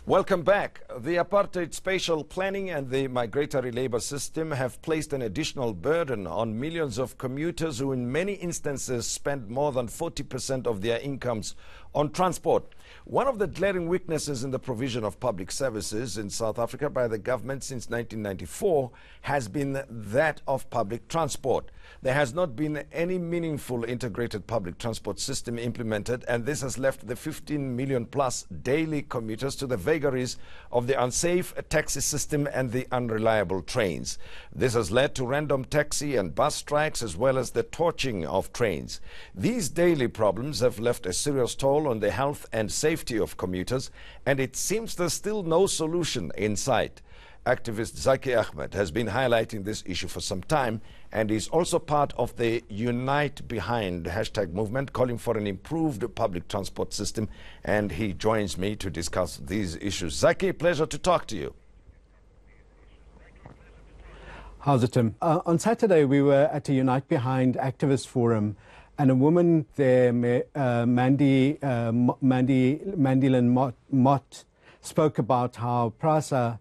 Welcome back. The apartheid spatial planning and the migratory labor system have placed an additional burden on millions of commuters who in many instances spend more than 40% of their incomes on transport. One of the glaring weaknesses in the provision of public services in South Africa by the government since 1994 has been that of public transport. There has not been any meaningful integrated public transport system implemented, and this has left the 15 million plus daily commuters to the vagaries of the unsafe taxi system and the unreliable trains. This has led to random taxi and bus strikes as well as the torching of trains. These daily problems have left a serious toll on the health and safety of commuters, and it seems there's still no solution in sight. Activist Zackie Achmat has been highlighting this issue for some time and is also part of the Unite Behind hashtag movement calling for an improved public transport system, and he joins me to discuss these issues. Zackie, pleasure to talk to you. How's it, Tim? On Saturday, we were at a Unite Behind activist forum, and a woman there, Mandilyn Mott, spoke about how PRASA,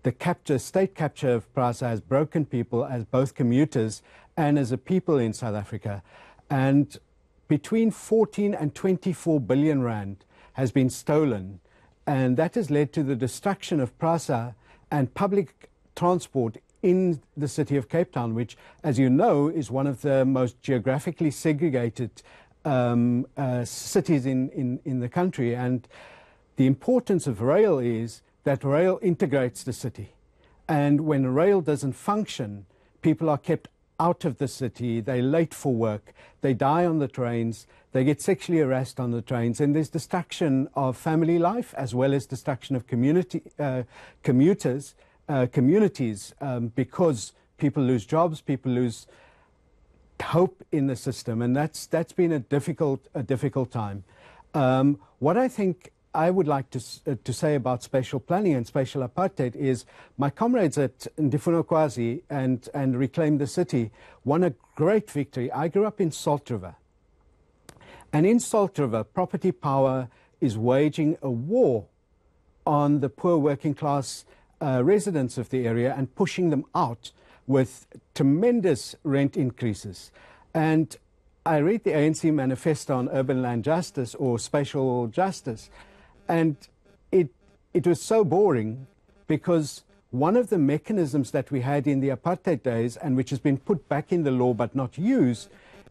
the state capture of PRASA, has broken people as both commuters and as a people in South Africa. And between 14 and 24 billion rand has been stolen. And that has led to the destruction of PRASA and public transport in the city of Cape Town, which, as you know, is one of the most geographically segregated cities in the country. And the importance of rail is that rail integrates the city. And when rail doesn't function, people are kept out of the city, they're late for work, they die on the trains, they get sexually harassed on the trains, and there's destruction of family life as well as destruction of communities, because people lose jobs, people lose hope in the system, and that's been a difficult time. What I think I would like to say about spatial planning and spatial apartheid is my comrades at Ndifuna and Reclaim the City won a great victory. I grew up in Salt River. And in Salt River, property power is waging a war on the poor working class residents of the area and pushing them out with tremendous rent increases. And I read the ANC manifesto on urban land justice or spatial justice, and it was so boring because one of the mechanisms that we had in the apartheid days, and which has been put back in the law but not used,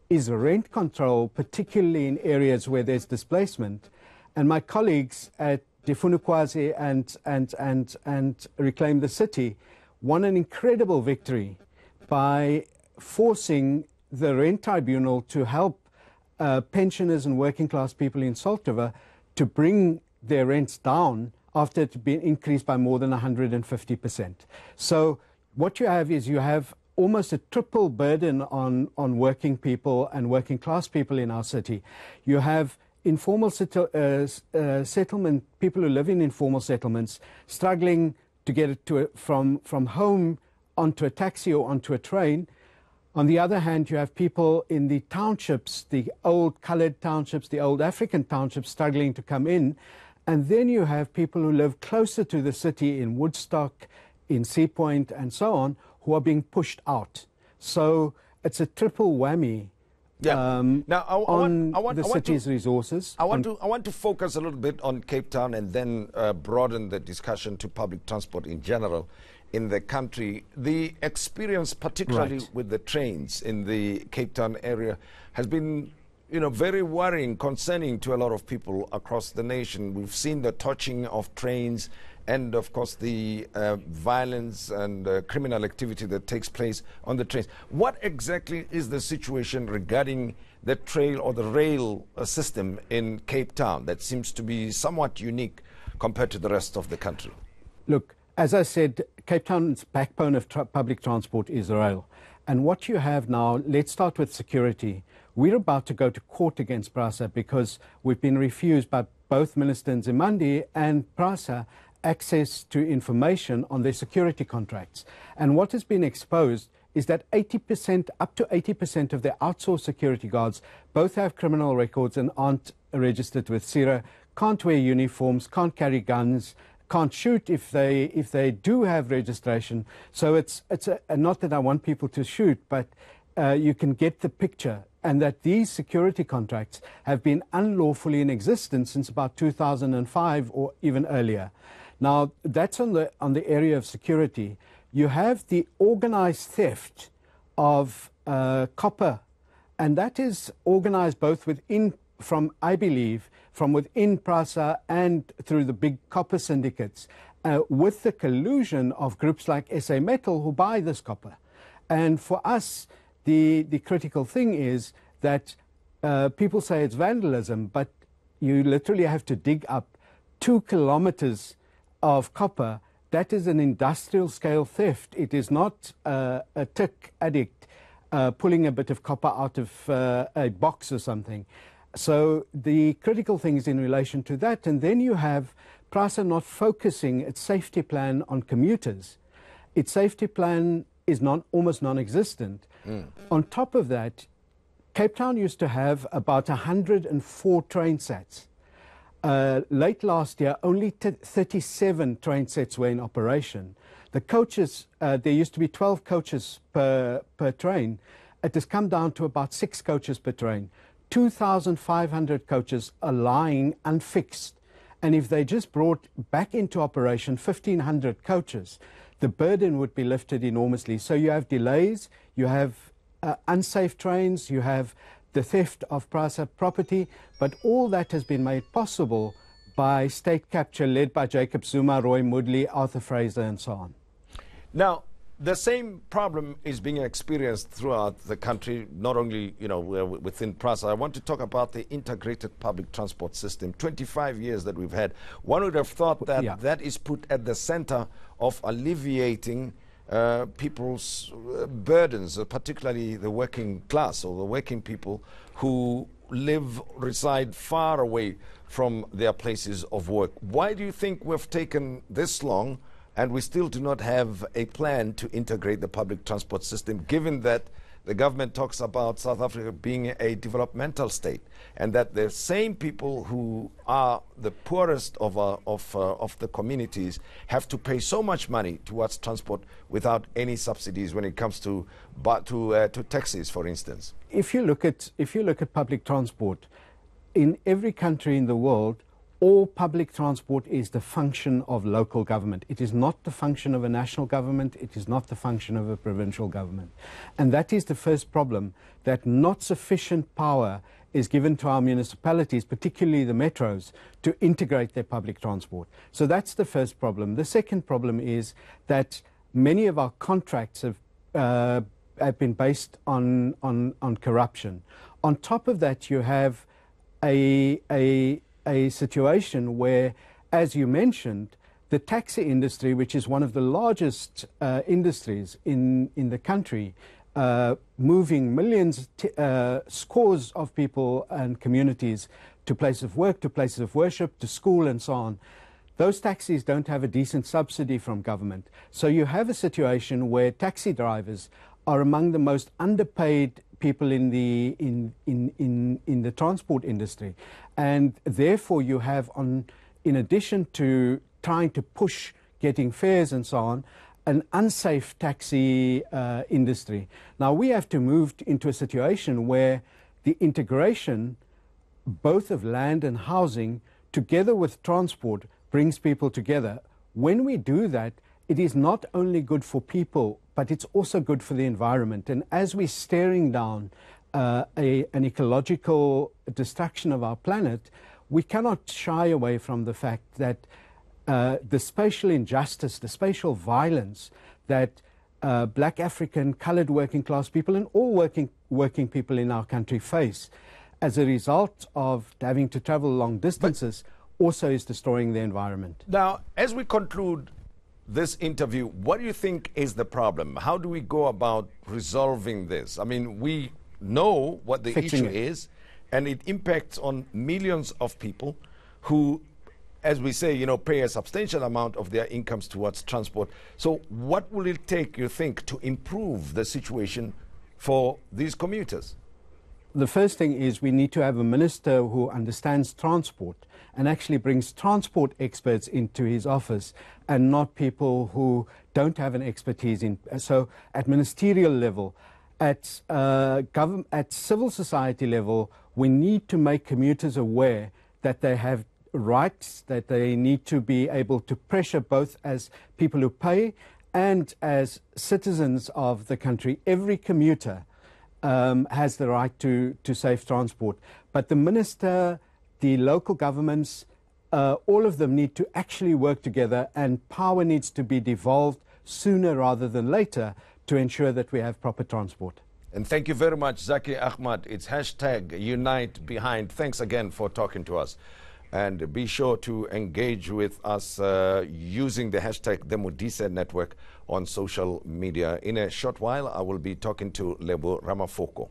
is rent control, particularly in areas where there's displacement. And my colleagues at Ndifuna and Reclaim the City won an incredible victory by forcing the Rent Tribunal to help pensioners and working class people in Salt River to bring their rents down after it had been increased by more than 150%. So what you have is you have almost a triple burden on working people and working class people in our city. You have informal settlement, people who live in informal settlements struggling to get it from home onto a taxi or onto a train. On the other hand, you have people in the townships, the old coloured townships, the old African townships struggling to come in. And then you have people who live closer to the city in Woodstock, in Sea Point and so on, who are being pushed out. So it's a triple whammy. Yeah. Now, I want the city's resources. I want to focus a little bit on Cape Town and then broaden the discussion to public transport in general in the country. The experience, particularly with the trains in the Cape Town area, has been, very worrying, concerning to a lot of people across the nation. We've seen the torching of trains and, of course, the violence and criminal activity that takes place on the trains. What exactly is the situation regarding the trail or the rail system in Cape Town that seems to be somewhat unique compared to the rest of the country? Look, as I said, Cape Town's backbone of public transport is rail. And what you have now, let's start with security. We're about to go to court against PRASA because we've been refused by both Minister Nzimande and PRASA access to information on their security contracts. And what has been exposed is that 80%, up to 80% of their outsourced security guards both have criminal records and aren't registered with CIRA, can't wear uniforms, can't carry guns, can't shoot if they do have registration. So it's not that I want people to shoot, but you can get the picture, and that these security contracts have been unlawfully in existence since about 2005 or even earlier. Now, that's on the area of security. You have the organized theft of copper, and that is organized both I believe, from within PRASA and through the big copper syndicates, with the collusion of groups like SA Metal who buy this copper. And for us, the critical thing is that people say it's vandalism, but you literally have to dig up 2 kilometers of copper. That is an industrial scale theft. It is not a tick addict pulling a bit of copper out of a box or something. So the critical thing is in relation to that. And then you have PRASA not focusing its safety plan on commuters. Its safety plan is almost non-existent. On top of that, Cape Town used to have about 104 train sets. Late last year, only 37 train sets were in operation. The coaches, there used to be 12 coaches per train. It has come down to about 6 coaches per train. 2,500 coaches are lying unfixed. And if they just brought back into operation 1,500 coaches, the burden would be lifted enormously. So you have delays, you have unsafe trains, you have the theft of PRASA property, but all that has been made possible by state capture led by Jacob Zuma, Roy Moodley, Arthur Fraser, and so on. Now, the same problem is being experienced throughout the country, not only within PRASA. I want to talk about the integrated public transport system. 25 years that we've had. One would have thought that that is put at the center of alleviating people's burdens, particularly the working class or the working people who reside far away from their places of work. Why do you think we've taken this long and we still do not have a plan to integrate the public transport system, given that the government talks about South Africa being a developmental state, and that the same people who are the poorest of the communities have to pay so much money towards transport without any subsidies when it comes to taxis, for instance? If you look at public transport in every country in the world, all public transport is the function of local government. It is not the function of a national government. It is not the function of a provincial government. And that is the first problem, that not sufficient power is given to our municipalities, particularly the metros, to integrate their public transport. So that's the first problem. The second problem is that many of our contracts have been based on corruption. On top of that, you have a situation where, as you mentioned, the taxi industry, which is one of the largest industries in the country, moving millions, scores of people and communities to places of work, to places of worship, to school and so on. Those taxis don't have a decent subsidy from government. So you have a situation where taxi drivers are among the most underpaid people in the transport industry, and therefore you have, in addition to trying to push getting fares and so on, an unsafe taxi industry. Now we have to move into a situation where the integration both of land and housing together with transport brings people together. When we do that, it is not only good for people, but it's also good for the environment. And as we're staring down an ecological destruction of our planet, we cannot shy away from the fact that the spatial injustice, the spatial violence that black, African, colored working class people and all working people in our country face as a result of having to travel long distances also is destroying the environment. Now, as we conclude this interview, what do you think is the problem? How do we go about resolving this? I mean, we know what the issue is, and it impacts on millions of people who, as we say, pay a substantial amount of their incomes towards transport. So what will it take, you think, to improve the situation for these commuters? the first thing is we need to have a minister who understands transport and actually brings transport experts into his office and not people who don't have an expertise in. So at ministerial level, at civil society level, we need to make commuters aware that they have rights, that they need to be able to pressure both as people who pay and as citizens of the country. Every commuter has the right to safe transport. But the minister, the local governments, all of them need to actually work together, and power needs to be devolved sooner rather than later to ensure that we have proper transport. And thank you very much, Zackie Achmat. It's hashtag Unite Behind. Thanks again for talking to us. And be sure to engage with us using the hashtag the Modise Network on social media. In a short while, I will be talking to Lebo Ramafoko.